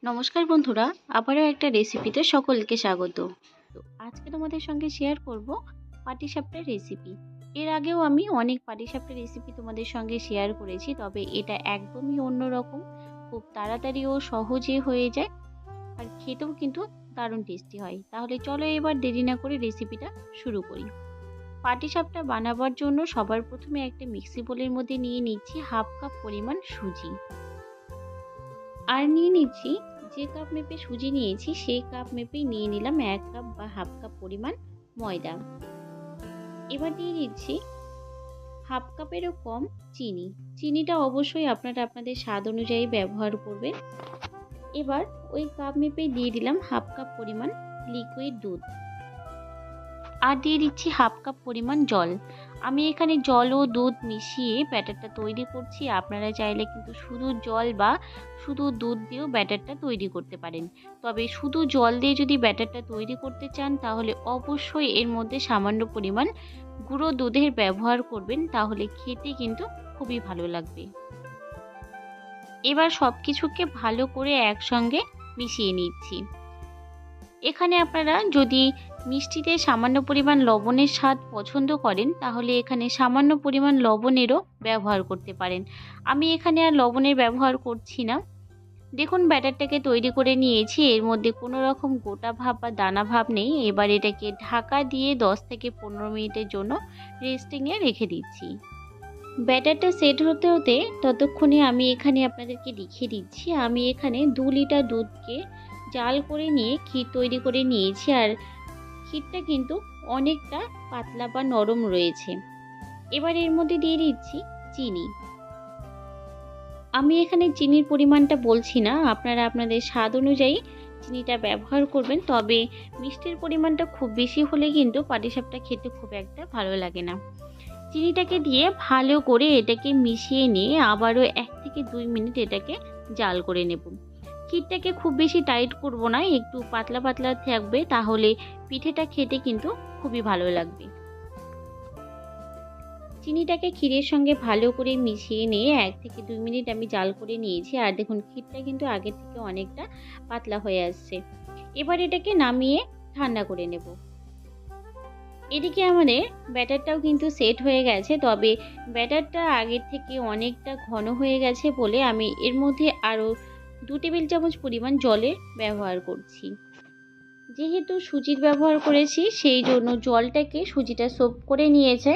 নমস্কার বন্ধুরা, আবারও একটা রেসিপিতে সকলকে স্বাগত। তো আজকে তোমাদের সঙ্গে শেয়ার করব পাটিসাপটার রেসিপি। এর আগেও আমি অনেক পাটিসাপটার রেসিপি তোমাদের সঙ্গে শেয়ার করেছি, তবে এটা একদমই অন্যরকম। খুব তাড়াতাড়ি ও সহজে হয়ে যায়, আর খেতেও কিন্তু দারুণ টেস্টি হয়। তাহলে চলো এবার দেরি না করে রেসিপিটা শুরু করি। পাটিসাপটা বানাবার জন্য সবার প্রথমে একটা মিক্সি বোলের মধ্যে নিয়ে নিচ্ছি হাফ কাপ পরিমাণ সুজি, আর নিয়ে নিচ্ছি যে কাপ মেপে সুজি নিয়েছি সেই কাপ মেপেই নিয়ে নিলাম 1 কাপ বা হাফ কাপ পরিমাণ ময়দা। এবার দিয়ে দিচ্ছি হাফ কাপেরও কম চিনি। চিনিটা অবশ্যই আপনারা আপনাদের স্বাদ অনুযায়ী ব্যবহার করবেন। এবার ওই কাপ মেপেই দিয়ে দিলাম হাফ কাপ পরিমাণ লিকুইড দুধ, আর দিয়ে দিচ্ছি হাফ কাপ পরিমাণ জল। আমি এখানে জল ও দুধ মিশিয়ে ব্যাটারটা তৈরি করছি। আপনারা চাইলে কিন্তু শুধু জল বা শুধু দুধ দিয়েও ব্যাটারটা তৈরি করতে পারেন। তবে শুধু জল দিয়ে যদি ব্যাটারটা তৈরি করতে চান তাহলে অবশ্যই এর মধ্যে সামান্য পরিমাণ গুঁড়ো দুধের ব্যবহার করবেন, তাহলে খেতে কিন্তু খুবই ভালো লাগবে। এবার সব কিছুকে ভালো করে একসঙ্গে মিশিয়ে নিচ্ছি। এখানে আপনারা যদি মিষ্টিতে সামান্য পরিমাণ লবণের স্বাদ পছন্দ করেন তাহলে এখানে সামান্য পরিমাণ লবণেরও ব্যবহার করতে পারেন। আমি এখানে আর লবণের ব্যবহার করছি না। দেখুন ব্যাটারটাকে তৈরি করে নিয়েছি, এর মধ্যে কোনো রকম গোটা ভাব বা দানা ভাব নেই। এবার এটাকে ঢাকা দিয়ে 10 থেকে 15 মিনিটের জন্য রেস্টিংয়ে রেখে দিচ্ছি। ব্যাটারটা সেট হতে হতে ততক্ষণে আমি এখানে আপনাদেরকে দেখিয়ে দিচ্ছি। আমি এখানে 2 লিটার দুধকে জাল করে নিয়ে ক্ষীর তৈরি করে নিয়েছি, আর ক্ষীরটা কিন্তু অনেকটা পাতলা বা নরম রয়েছে। এবার এর মধ্যে দিয়ে দিচ্ছি চিনি। আমি এখানে চিনির পরিমাণটা বলছি না, আপনারা আপনাদের স্বাদ অনুযায়ী চিনিটা ব্যবহার করবেন। তবে মিষ্টির পরিমাণটা খুব বেশি হলে কিন্তু পাটিসাপটা খেতে খুব একটা ভালো লাগে না। চিনিটাকে দিয়ে ভালো করে এটাকে মিশিয়ে নিয়ে আবারও 1 থেকে 2 মিনিট এটাকে জাল করে নেব। ক্ষীরটাকে খুব বেশি টাইট করব না, একটু পাতলা পাতলা থাকবে, তাহলে পিঠেটা খেতে কিন্তু খুবই ভালো লাগবে। চিনিটাকে ক্ষীরের সঙ্গে ভালো করে মিশিয়ে নিয়ে 1 থেকে 2 মিনিট আমি জাল করে নিয়েছি, আর দেখুন ক্ষীরটা কিন্তু আগের থেকে অনেকটা পাতলা হয়ে আসছে। এবার এটাকে নামিয়ে ঠান্ডা করে নেব। এদিকে আমাদের ব্যাটারটাও কিন্তু সেট হয়ে গেছে, তবে ব্যাটারটা আগের থেকে অনেকটা ঘন হয়ে গেছে বলে আমি এর মধ্যে আরও 2 টেবিল চামচ পরিমাণ জলের ব্যবহার করছি। যেহেতু সুজির ব্যবহার করেছি সেই জন্য জলটাকে সুজিটা সোক করে নিয়েছে,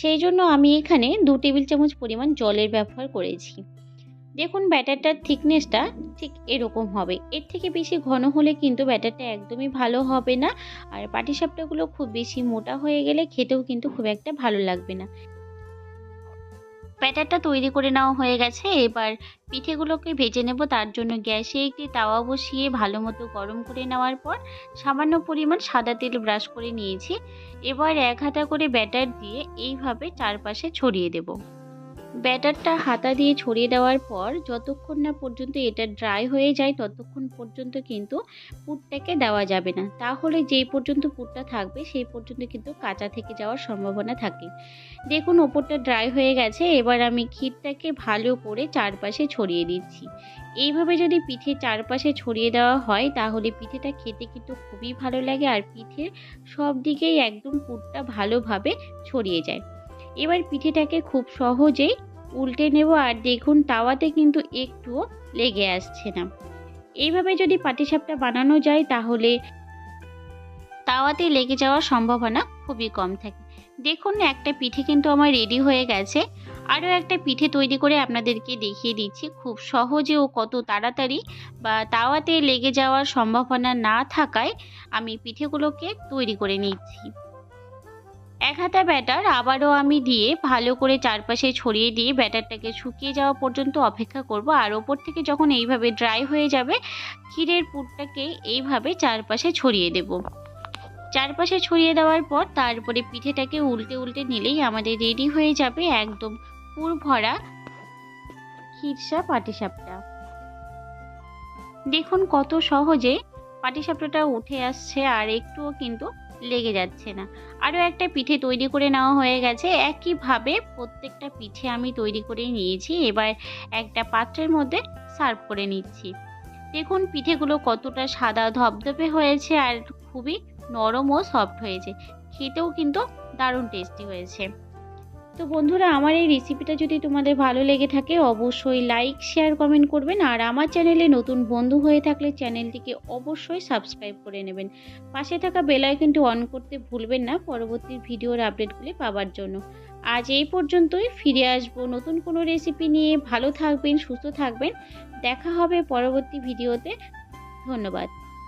সেই জন্য আমি এখানে 2 টেবিল চামচ পরিমাণ জলের ব্যবহার করেছি। দেখুন ব্যাটারটার থিকনেসটা ঠিক এরকম হবে। এর থেকে বেশি ঘন হলে কিন্তু ব্যাটারটা একদমই ভালো হবে না, আর পাটিসাপটাগুলো খুব বেশি মোটা হয়ে গেলে খেতেও কিন্তু খুব একটা ভালো লাগবে না। ব্যাটারটা তৈরি করে নেওয়া হয়ে গেছে। এবার পিঠেগুলোকে ভেজে নেব। তার জন্য গ্যাসে একটি তাওয়া বসিয়ে ভালো মতো গরম করে নেওয়ার পর সামান্য পরিমাণ সাদা তেল ব্রাশ করে নিয়েছি। এবার 1 হাতা করে ব্যাটার দিয়ে এইভাবে চারপাশে ছড়িয়ে দেব। ব্যাটারটা হাতা দিয়ে ছড়িয়ে দেওয়ার পর যতক্ষণ না পর্যন্ত এটা ড্রাই হয়ে যায় ততক্ষণ পর্যন্ত কিন্তু পুরটাকে দেওয়া যাবে না, তাহলে যেই পর্যন্ত পুরটা থাকবে সেই পর্যন্ত কিন্তু কাঁচা থেকে যাওয়ার সম্ভাবনা থাকে। দেখুন ওপরটা ড্রাই হয়ে গেছে। এবার আমি ক্ষীরটাকে ভালো করে চারপাশে ছড়িয়ে দিচ্ছি। এইভাবে যদি পিঠে চারপাশে ছড়িয়ে দেওয়া হয় তাহলে পিঠেটা খেতে কিন্তু খুবই ভালো লাগে, আর পিঠের সব দিকেই একদম পুরটা ভালোভাবে ছড়িয়ে যায়। এবার পিঠেটাকে খুব সহজেই উল্টে নেব, আর দেখুন তাওয়াতে কিন্তু একটুও লেগে আসছে না। এইভাবে যদি পাটিসাপটা বানানো যায় তাহলে তাওয়াতে লেগে যাওয়ার সম্ভাবনা খুবই কম থাকে। দেখুন একটা পিঠে কিন্তু আমার রেডি হয়ে গেছে। আরও একটা পিঠে তৈরি করে আপনাদেরকে দেখিয়ে দিচ্ছি খুব সহজে ও কত তাড়াতাড়ি বা তাওয়াতে লেগে যাওয়ার সম্ভাবনা না থাকায় আমি পিঠেগুলোকে তৈরি করে নিচ্ছি। 1 হাতা ব্যাটার আবারও আমি দিয়ে ভালো করে চারপাশে ছড়িয়ে দিয়ে ব্যাটারটাকে শুকিয়ে যাওয়া পর্যন্ত অপেক্ষা করব, আর ওপর থেকে যখন এইভাবে ড্রাই হয়ে যাবে ক্ষীরের পুরটাকে এইভাবে চারপাশে ছড়িয়ে দেব। চারপাশে ছড়িয়ে দেওয়ার পর তারপরে পিঠেটাকে উল্টে উল্টে নিলেই আমাদের রেডি হয়ে যাবে একদম পুর ভরা ক্ষীরসা পাটিসাপটা। দেখুন কত সহজে পাটিসাপটাটা উঠে আসছে আর একটুও কিন্তু লেগে যাচ্ছে না। আরও একটা পিঠে তৈরি করে নেওয়া হয়ে গেছে। একইভাবে প্রত্যেকটা পিঠে আমি তৈরি করে নিয়েছি। এবার একটা পাত্রের মধ্যে সার্ভ করে নিচ্ছি। দেখুন পিঠেগুলো কতটা সাদা ধবধবে হয়েছে আর খুবই নরম ও সফট হয়েছে। খেতেও কিন্তু দারুণ টেস্টি হয়েছে। তো বন্ধুরা, আমার এই রেসিপিটা যদি তোমাদের ভালো লেগে থাকে অবশ্যই লাইক, শেয়ার, কমেন্ট করবেন। আর আমার চ্যানেলে নতুন বন্ধু হয়ে থাকলে চ্যানেলটিকে অবশ্যই সাবস্ক্রাইব করে নেবেন। পাশে থাকা বেল আইকনটি অন করতে ভুলবেন না পরবর্তী ভিডিওর আপডেটগুলি পাওয়ার জন্য। আজ এই পর্যন্তই, ফিরে আসবো নতুন কোনো রেসিপি নিয়ে। ভালো থাকবেন, সুস্থ থাকবেন। দেখা হবে পরবর্তী ভিডিওতে। ধন্যবাদ।